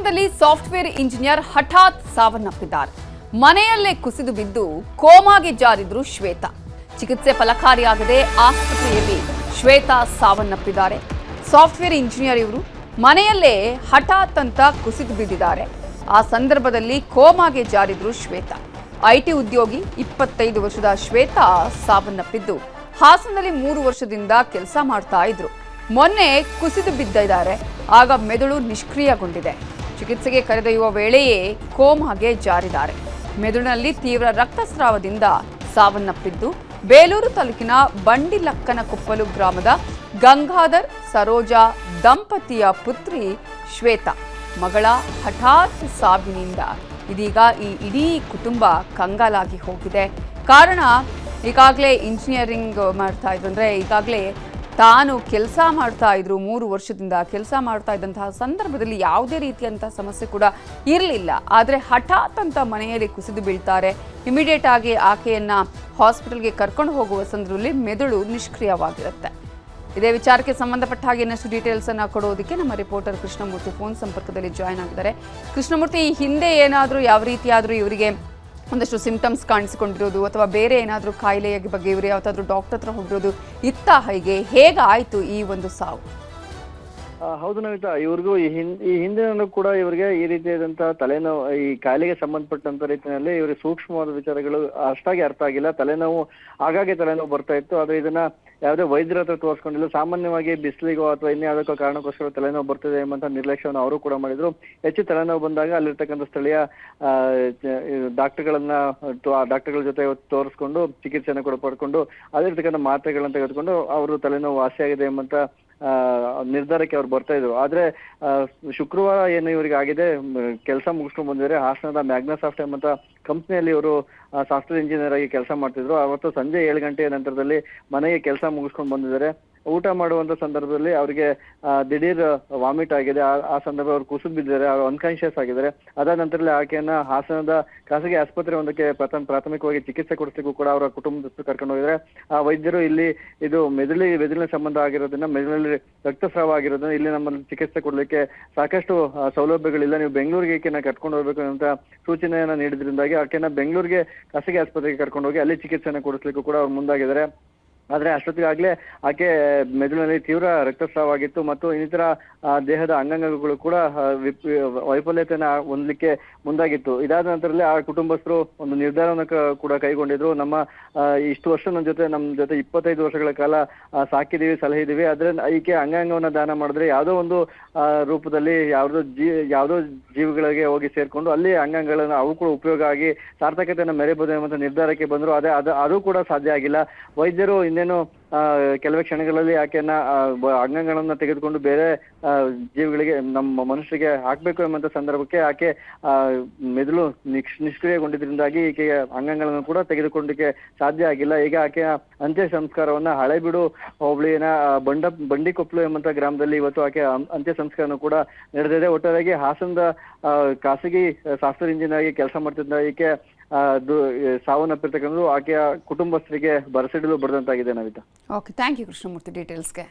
ಹಾಸನದಲ್ಲಿ software engineer ಹಠಾತ್ ಸಾವನ್ನಪ್ಪಿದ್ದಾರೆ. ಮನೆಯಲ್ಲೇ ಕುಸಿದು ಬಿದ್ದು ಕೋಮಾಗೆ ಜಾರಿದ್ರು ಶ್ವೇತಾ. ಚಿಕಿತ್ಸೆ ಫಲಕಾರಿಯಾಗದೆ ಆಸ್ಪತ್ರೆಯಲ್ಲಿ ಶ್ವೇತಾ ಸಾವನ್ನಪ್ಪಿದ್ದಾರೆ. ಸಾಫ್ಟ್ವೇರ್ ಇಂಜಿನಿಯರ್ ಇವರು ಮನೆಯಲ್ಲೇ ಹಠಾತ್ ಅಂತ ಕುಸಿದು ಬಿದ್ದಿದ್ದಾರೆ. ಆ ಸಂದರ್ಭದಲ್ಲಿ ಕೋಮಾಗೆ ಜಾರಿದ್ರು ಶ್ವೇತಾ. ಐಟಿ ಉದ್ಯೋಗಿ 25 ವರ್ಷದ ಶ್ವೇತಾ ಸಾವನ್ನಪ್ಪಿದ್ದು ಹಾಸನದಲ್ಲಿ 3 ವರ್ಷದಿಂದ ಕೆಲಸ ಮಾಡ್ತಾ ಇದ್ರು. ಮೊನ್ನೆ ಕುಸಿದು ಬಿದ್ದಿದ್ದಾರೆ. ಆಗ ಮೆದುಳು ನಿಷ್ಕ್ರಿಯಗೊಂಡಿದೆ. ಚಿಕಿತ್ಸೆಗೆ ಕರೆದೊಯ್ಯುವ ವೇಳೆಯೇ ಕೋಮಾಗೆ ಜಾರಿದ್ದಾರೆ. ಮೆದುಳಿನಲ್ಲಿ ತೀವ್ರ ರಕ್ತಸ್ರಾವದಿಂದ ಸಾವನ್ನಪ್ಪಿದ್ದು ಬೇಲೂರು ತಾಲೂಕಿನ ಬಂಡಿಲಕ್ಕನಕೊಪ್ಪಲು ಗ್ರಾಮದ ಗಂಗಾಧರ್ ಸರೋಜಾ ದಂಪತಿಯ ಪುತ್ರಿ ಶ್ವೇತಾ. ಮಗಳ ಹಠಾತ್ ಸಾವಿನಿಂದ ಇದೀಗ ಈ ಇಡೀ ಕುಟುಂಬ ಕಂಗಾಲಾಗಿ ಹೋಗಿದೆ. ಕಾರಣ ಈಗಾಗಲೇ ಇಂಜಿನಿಯರಿಂಗ್ ಮಾಡ್ತಾ ಇದ್ರು, ಅಂದರೆ ಈಗಾಗಲೇ ತಾನು ಕೆಲಸ ಮಾಡ್ತಾ ಇದ್ರು, 3 ವರ್ಷದಿಂದ ಕೆಲಸ ಮಾಡ್ತಾ ಇದ್ದಂತಹ ಸಂದರ್ಭದಲ್ಲಿ ಯಾವುದೇ ರೀತಿಯಂತಹ ಸಮಸ್ಯೆ ಕೂಡ ಇರಲಿಲ್ಲ. ಆದರೆ ಹಠಾತ್ ಅಂತ ಮನೆಯಲ್ಲಿ ಕುಸಿದು ಬೀಳ್ತಾರೆ. ಇಮಿಡಿಯೇಟ್ ಆಗಿ ಆಕೆಯನ್ನ ಹಾಸ್ಪಿಟಲ್ಗೆ ಕರ್ಕೊಂಡು ಹೋಗುವ ಸಂದರ್ಭದಲ್ಲಿ ಮೆದುಳು ನಿಷ್ಕ್ರಿಯವಾಗಿರುತ್ತೆ. ಇದೇ ವಿಚಾರಕ್ಕೆ ಸಂಬಂಧಪಟ್ಟ ಹಾಗೆ ಇನ್ನಷ್ಟು ಡೀಟೇಲ್ಸ್ ಅನ್ನ ಕೊಡೋದಕ್ಕೆ ನಮ್ಮ ರಿಪೋರ್ಟರ್ ಕೃಷ್ಣಮೂರ್ತಿ ಫೋನ್ ಸಂಪರ್ಕದಲ್ಲಿ ಜಾಯ್ನ್ ಆಗಿದ್ದಾರೆ. ಕೃಷ್ಣಮೂರ್ತಿ, ಈ ಹಿಂದೆ ಏನಾದರೂ ಯಾವ ರೀತಿಯಾದರೂ ಇವರಿಗೆ ಒಂದಷ್ಟು ಸಿಂಪ್ಟಮ್ಸ್ ಕಾಣಿಸಿಕೊಂಡಿರೋದು ಅಥವಾ ಬೇರೆ ಏನಾದರೂ ಕಾಯಿಲೆಯ ಬಗ್ಗೆ ಇವರು ಯಾವತ್ತಾದ್ರೂ ಡಾಕ್ಟರ್ ಹತ್ರ ಹೋಗಿರೋದು ಇತ್ತ? ಹೇಗಾಯಿತು ಈ ಒಂದು ಸಾವು? ಹೌದು ನವಿತಾ, ಇವ್ರಿಗೂ ಈ ಹಿಂದಿನಲ್ಲೂ ಕೂಡ ಇವರಿಗೆ ಈ ರೀತಿಯಾದಂತಹ ತಲೆನೋವು, ಈ ಕಾಯಿಲೆಗೆ ಸಂಬಂಧಪಟ್ಟಂತ ರೀತಿಯಲ್ಲಿ ಇವರಿಗೆ ಸೂಕ್ಷ್ಮವಾದ ವಿಚಾರಗಳು ಅಷ್ಟಾಗಿ ಅರ್ಥ ಆಗಿಲ್ಲ. ತಲೆನೋವು ಆಗಾಗ್ಗೆ ತಲೆನೋವು ಬರ್ತಾ ಇತ್ತು. ಆದ್ರೆ ಇದನ್ನ ಯಾವುದೇ ವೈದ್ಯರ ಹತ್ರ ತೋರಿಸ್ಕೊಂಡಿಲ್ಲ. ಸಾಮಾನ್ಯವಾಗಿ ಬಿಸಿಲಿಗೋ ಅಥವಾ ಇನ್ಯಾವುದಕ್ಕೋ ಕಾರಣಕ್ಕೋಸ್ಕರ ತಲೆನೋವು ಬರ್ತಿದೆ ಎಂಬಂತ ನಿರ್ಲಕ್ಷ್ಯವನ್ನು ಅವರು ಕೂಡ ಮಾಡಿದ್ರು. ಹೆಚ್ಚು ತಲೆನೋವು ಬಂದಾಗ ಅಲ್ಲಿರ್ತಕ್ಕಂಥ ಸ್ಥಳೀಯ ಡಾಕ್ಟರ್ಗಳ ಜೊತೆ ತೋರಿಸ್ಕೊಂಡು ಚಿಕಿತ್ಸೆಯನ್ನು ಕೂಡ ಪಡ್ಕೊಂಡು ಅಲ್ಲಿರ್ತಕ್ಕಂಥ ಮಾತ್ರೆಗಳನ್ನ ತೆಗೆದುಕೊಂಡು ಅವರು ತಲೆನೋವು ವಾಸಿಯಾಗಿದೆ ಎಂಬಂತ ನಿರ್ಧಾರಕ್ಕೆ ಅವ್ರು ಬರ್ತಾ ಇದ್ರು. ಆದ್ರೆ ಶುಕ್ರವಾರ ಏನು ಇವರಿಗೆ ಆಗಿದೆ, ಕೆಲಸ ಮುಗಿಸ್ಕೊಂಡು ಬಂದಿದ್ದಾರೆ. ಹಾಸನದ ಮ್ಯಾಗ್ನಾಸಾಫ್ಟ್ ಎಂಬಂತ ಕಂಪ್ನಿಯಲ್ಲಿ ಇವರು ಸಾಫ್ಟ್ವೇರ್ ಇಂಜಿನಿಯರ್ ಆಗಿ ಕೆಲಸ ಮಾಡ್ತಿದ್ರು. ಅವತ್ತು ಸಂಜೆ 7 ಗಂಟೆಯ ನಂತರದಲ್ಲಿ ಮನೆಗೆ ಕೆಲಸ ಮುಗಿಸ್ಕೊಂಡು ಬಂದಿದ್ದಾರೆ. ಊಟ ಮಾಡುವಂತ ಸಂದರ್ಭದಲ್ಲಿ ಅವರಿಗೆ ದಿಢೀರ್ ವಾಮಿಟ್ ಆಗಿದೆ. ಆ ಸಂದರ್ಭ ಅವ್ರು ಕುಸಿದು ಬಿದ್ದಿದ್ದಾರೆ, ಅವ್ರು ಅನ್ಕಾನ್ಶಿಯಸ್ ಆಗಿದ್ದಾರೆ. ಅದಾದ ನಂತರದಲ್ಲಿ ಆಕೆಯನ್ನ ಹಾಸನದ ಖಾಸಗಿ ಆಸ್ಪತ್ರೆ ಒಂದಕ್ಕೆ ಪ್ರಾಥಮಿಕವಾಗಿ ಚಿಕಿತ್ಸೆ ಕೊಡಿಸ್ಲಿಕ್ಕೂ ಕೂಡ ಅವರ ಕುಟುಂಬದವರು ಕರ್ಕೊಂಡು ಹೋಗಿದ್ದಾರೆ. ಆ ವೈದ್ಯರು ಇಲ್ಲಿ ಇದು ಮೆದುಳಿನ ಸಂಬಂಧ ಆಗಿರೋದ್ರಿಂದ, ಮೆದುಳಲ್ಲಿ ರಕ್ತಸ್ರಾವ ಆಗಿರೋದ್ರಿಂದ ಇಲ್ಲಿ ನಮ್ಮಲ್ಲಿ ಚಿಕಿತ್ಸೆ ಕೊಡ್ಲಿಕ್ಕೆ ಸಾಕಷ್ಟು ಸೌಲಭ್ಯಗಳಿಲ್ಲ, ನೀವು ಬೆಂಗಳೂರಿಗೆ ಆಕೆಯನ್ನ ಕರ್ಕೊಂಡು ಹೋಗ್ಬೇಕು ಅಂತ ಸೂಚನೆಯನ್ನ ನೀಡಿದ್ರಿಂದಾಗಿ ಆಕೆಯನ್ನ ಬೆಂಗಳೂರಿಗೆ ಖಾಸಗಿ ಆಸ್ಪತ್ರೆಗೆ ಕರ್ಕೊಂಡು ಹೋಗಿ ಅಲ್ಲಿ ಚಿಕಿತ್ಸೆಯನ್ನು ಕೊಡಿಸ್ಲಿಕ್ಕೂ ಕೂಡ ಅವ್ರು ಮುಂದಾಗಿದ್ದಾರೆ. ಆದ್ರೆ ಅಷ್ಟೊತ್ತಿಗಾಗ್ಲೇ ಆಕೆ ಮೆದುಳಿನಲ್ಲಿ ತೀವ್ರ ರಕ್ತಸ್ರಾವ ಆಗಿತ್ತು ಮತ್ತು ಇನ್ನಿತರ ದೇಹದ ಅಂಗಾಂಗಗಳು ಕೂಡ ವೈಫಲ್ಯತೆಯನ್ನ ಹೊಂದಲಿಕ್ಕೆ ಮುಂದಾಗಿತ್ತು. ಇದಾದ ನಂತರದಲ್ಲಿ ಆ ಕುಟುಂಬಸ್ಥರು ಒಂದು ನಿರ್ಧಾರವನ್ನು ಕೂಡ ಕೈಗೊಂಡಿದ್ರು. ಇಷ್ಟು ವರ್ಷ ನಮ್ಮ ಜೊತೆ 25 ವರ್ಷಗಳ ಕಾಲ ಸಾಕಿದೀವಿ, ಸಲಹಿದೀವಿ. ಆದ್ರೆ ಈಕೆ ಅಂಗಾಂಗವನ್ನ ದಾನ ಮಾಡಿದ್ರೆ ಯಾವುದೋ ಒಂದು ರೂಪದಲ್ಲಿ ಯಾವುದೋ ಜೀವಿಗಳಿಗೆ ಹೋಗಿ ಸೇರ್ಕೊಂಡು ಅಲ್ಲಿ ಅಂಗಾಂಗಗಳನ್ನ ಅವು ಕೂಡ ಉಪಯೋಗ ಆಗಿ ಸಾರ್ಥಕತೆಯನ್ನು ಮೆರೆಯಬಹುದು ಎಂಬ ನಿರ್ಧಾರಕ್ಕೆ ಬಂದ್ರು. ಅದು ಕೂಡ ಸಾಧ್ಯ ಆಗಿಲ್ಲ. ವೈದ್ಯರು ಇನ್ನೇನು ಕೆಲವೇ ಕ್ಷಣಗಳಲ್ಲಿ ಆಕೆಯನ್ನ ಅಂಗಾಂಗಗಳನ್ನ ತೆಗೆದುಕೊಂಡು ಬೇರೆ ಜೀವಿಗಳಿಗೆ, ನಮ್ಮ ಮನುಷ್ಯರಿಗೆ ಹಾಕ್ಬೇಕು ಎಂಬಂತ ಸಂದರ್ಭಕ್ಕೆ ಆಕೆ ಮೆದುಳು ನಿಷ್ಕ್ರಿಯಗೊಂಡಿದ್ರಿಂದಾಗಿ ಈಕೆಯ ಅಂಗಾಂಗಗಳನ್ನು ಕೂಡ ತೆಗೆದುಕೊಳ್ಳಲಿಕ್ಕೆ ಸಾಧ್ಯ ಆಗಿಲ್ಲ. ಈಗ ಆಕೆಯ ಅಂತ್ಯ ಸಂಸ್ಕಾರವನ್ನ ಹಳೆಬೀಡು ಹೋಬಳಿನ ಬಂಡಿಕೊಪ್ಪಲು ಎಂಬಂತ ಗ್ರಾಮದಲ್ಲಿ ಇವತ್ತು ಆಕೆ ಅಂತ್ಯ ಸಂಸ್ಕಾರನೂ ಕೂಡ ನಡೆದಿದೆ. ಒಟ್ಟಾರೆಯಾಗಿ ಹಾಸನದ ಖಾಸಗಿ ಸಾಫ್ಟ್ವೇರ್ ಇಂಜಿನಿಯರ್ ಆಗಿ ಕೆಲಸ ಮಾಡ್ತಿದ್ದ ಈಕೆ ಸಾವನ್ನಪ್ಪಿರ್ತಕ್ಕಂಥದ್ದು ಆಕೆಯ ಕುಟುಂಬಸ್ಥರಿಗೆ ಬರಸಿಡಲು ಬರೆದಂತಾಗಿದೆ Navita. Okay, thank you Krishnamurthy ಡೀಟೇಲ್ಸ್ಗೆ.